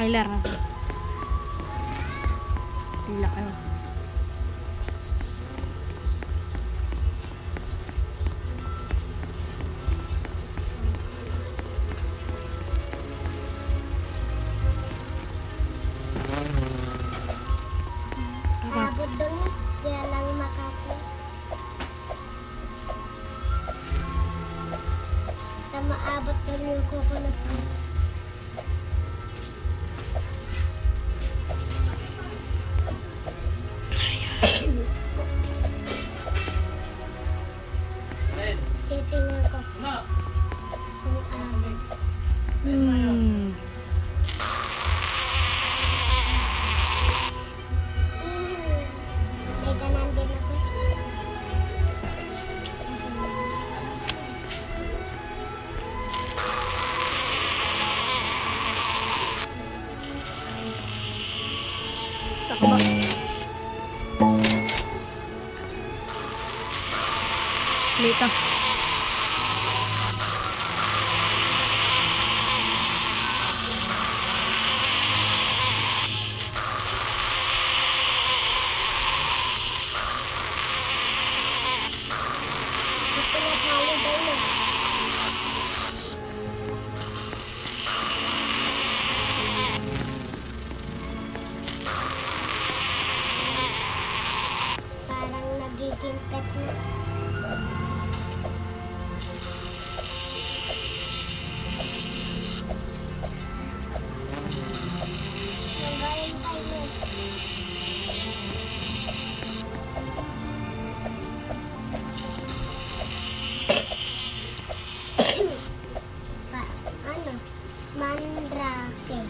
Kailar natin. Pila kayo. Abot doon eh. Kaya lang makapit. Maabot doon yung coconut ko. Titingnan ko. Kung abot. May ganan din ako. Sakto. Lito. Pinaghalo daw na. Parang nagiging pet na. Nagayin tayo. Ano? Mandrake.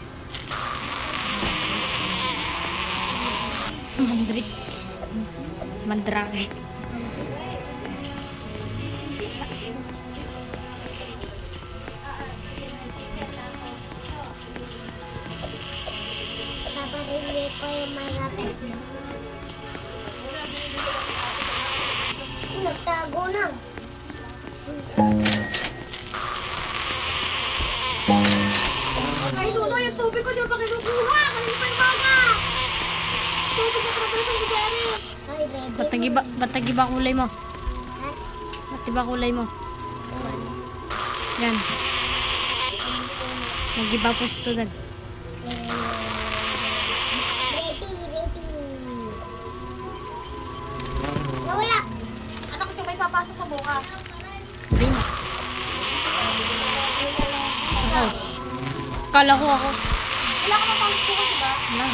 Mandrake. Paparinig ko yung mga pet mo. Nagtago na. Ay, Nuno, yung tubig ko di ba kinukuha? Kanina pa yung baga. Tubig na trabaho sa Jerry. Ay, ready. Ba't kulay mo? Ha? Ba't kulay mo? Yan. Nag-iba po student. Ready. Nawala. Anak ko, may papasok ko bukas. Hindi na. Ako. Kala ko ako. Wala ka papasok bukas, diba? Wala.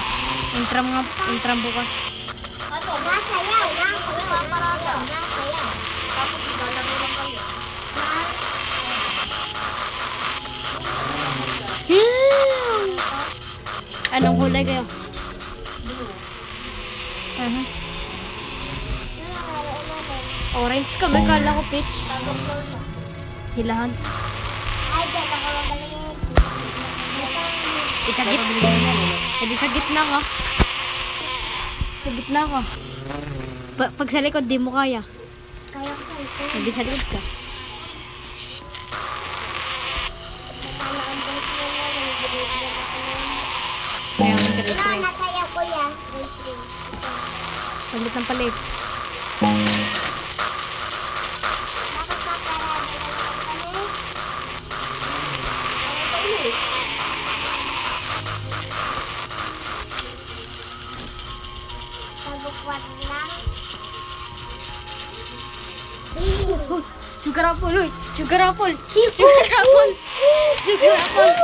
Intram bukas. Ano? Nasayaw. Paparada. Nasayaw. Tapos ilalagay lang kayo. Anong kulay kayo? Blue. Uh-huh. Orange ka ba? Kala ko peach. Sa doktor na. Hilahan. Ay, dyan ako magaling. Sa gitna. Hindi sa gitna ka. Sa gitna ka. Pag sa likod, di mo kaya. Kaya ko sa likod. Hindi sa likod ka. Nakaambos mo na. Nag-grade na ako. Kaya mo grade Ito, 3. nasayaw ko yan. Grade 3. Palit ng palit. Bakit paparada na lang kami? Sabukwat lang. Sugar apple, uy! Sugar apple! Sugar apple! Sugar apple!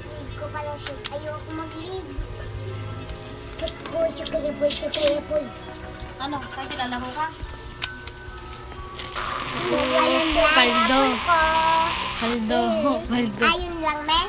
Lead ko pala siya. Ayoko mag-lead. Sugar apple. Ano? Kaya kilala ko ka? Ayun lang. Paldo. Ako. Paldo. Paldo. Ayun lang, me.